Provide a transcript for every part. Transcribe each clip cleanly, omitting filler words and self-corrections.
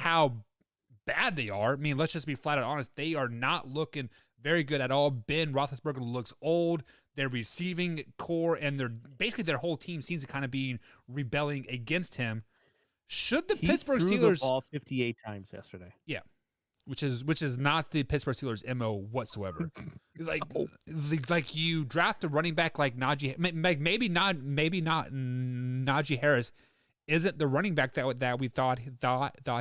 how bad they are. I mean, let's just be flat out honest. They are not looking very good at all. Ben Roethlisberger looks old. Their receiving core and their whole team seems to kind of be rebelling against him. Should the He Pittsburgh threw the Steelers, ball 58 times yesterday. yeah, which is not the Pittsburgh Steelers' MO whatsoever. Like Oh. like you draft a running back like Najee, maybe not Najee Harris isn't the running back that we thought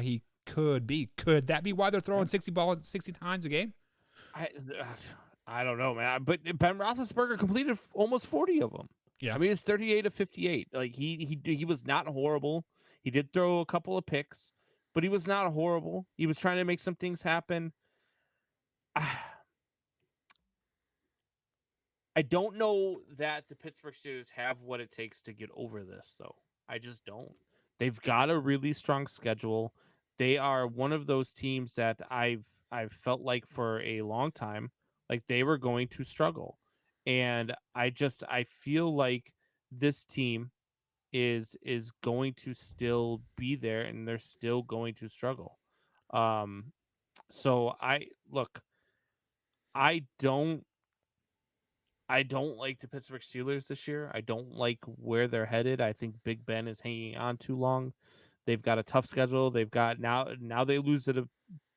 he could be. Could that be why they're throwing 60 balls 60 times a game? I I don't know, man. But Ben Roethlisberger completed almost 40 of them. Yeah. I mean, it's 38 to 58. Like he was not horrible. He did throw a couple of picks, but he was not horrible. He was trying to make some things happen. I don't know that the Pittsburgh Steelers have what it takes to get over this, though. I just don't. They've got a really strong schedule. They are one of those teams that I've felt like for a long time, like they were going to struggle. And I feel like this team is going to still be there and they're still going to struggle. Um so I don't I don't like the Pittsburgh Steelers this year. I don't like where they're headed. I think Big Ben is hanging on too long. They've got a tough schedule. They've got now they lose to the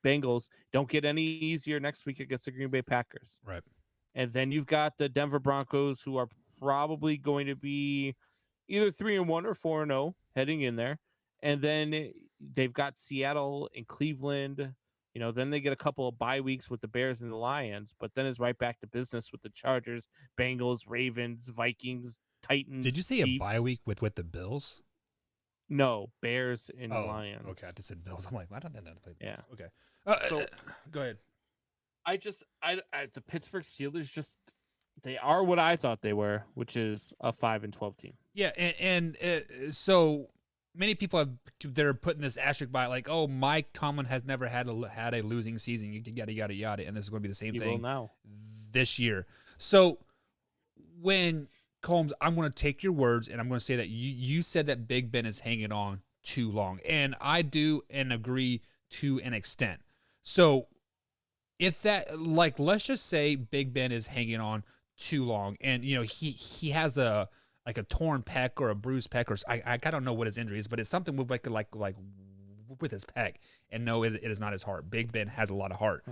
Bengals. Don't get any easier next week against the Green Bay Packers. Right. And then you've got the Denver Broncos, who are probably going to be either 3-1 or 4-0 heading in there. And then they've got Seattle and Cleveland. Then they get a couple of bye weeks with the Bears and the Lions, but then it's right back to business with the Chargers, Bengals, Ravens, Vikings, Titans. Did you say Chiefs. a bye week with the Bills? No, Bears and Lions. Okay, I just said Bills. I'm like, I don't think they play. Yeah. Okay. So Go ahead. The Pittsburgh Steelers they are what I thought they were, which is a 5-12 team. Yeah, and so many people they're putting this asterisk by it, like, oh, Mike Tomlin has never had a losing season, yada yada yada, and this is going to be the same thing now this year. So when Combs, I'm going to take your words and I'm going to say that you said that Big Ben is hanging on too long, and I do and agree to an extent. So if that, like, let's just say Big Ben is hanging on too long, and he has a torn pec or a bruised pec, or I don't know what his injury is, but it's something with like with his pec. And no, it is not his heart. Big Ben has a lot of heart.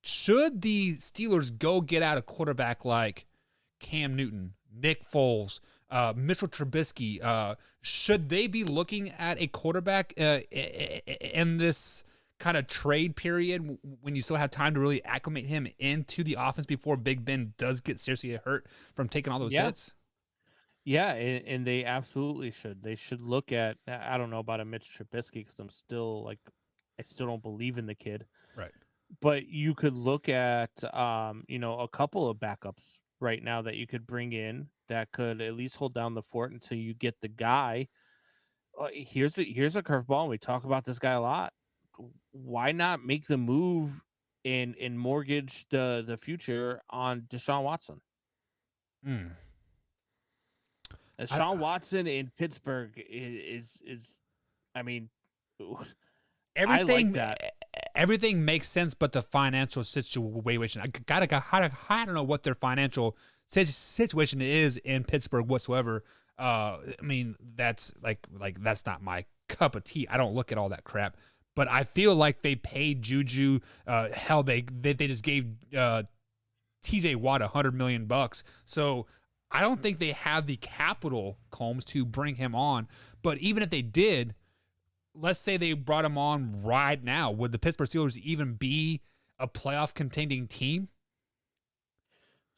Should the Steelers go get out a quarterback like Cam Newton, Nick Foles, Mitchell Trubisky, should they be looking at a quarterback in this kind of trade period when you still have time to really acclimate him into the offense before Big Ben does get seriously hurt from taking all those hits? Yeah, and they absolutely should. They should look at, I don't know about a Mitch Trubisky because I still don't believe in the kid. Right. But you could look at, a couple of backups right now that you could bring in that could at least hold down the fort until you get the guy. Here's a curveball. And we talk about this guy a lot. Why not make the move and mortgage the future on Deshaun Watson? Deshaun Watson in Pittsburgh is I mean, everything, I like that. Everything makes sense, but the financial situation. I don't know what their financial situation is in Pittsburgh whatsoever. I mean, that's that's not my cup of tea. I don't look at all that crap. But I feel like they paid Juju. Hell, they just gave TJ Watt $100 million. So I don't think they have the capital, Combs, to bring him on. But even if they did, let's say they brought him on right now, would the Pittsburgh Steelers even be a playoff contending team?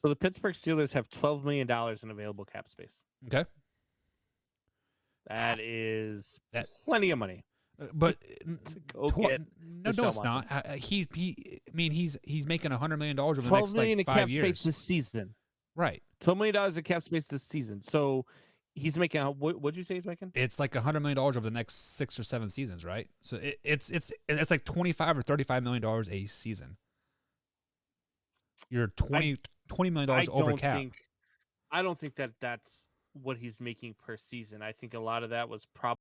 So the Pittsburgh Steelers have $12 million in available cap space. Okay. That is plenty of money. But no, it's not. He's making $100 million over the next in 5 cap years space this season. Right. $12 million in cap space this season. So he's making what'd you say he's making? It's like $100 million over the next 6 or 7 seasons, right? So it's like $25 or $35 million a season. You're $20 million over cap. I don't think that's what he's making per season. I think a lot of that was probably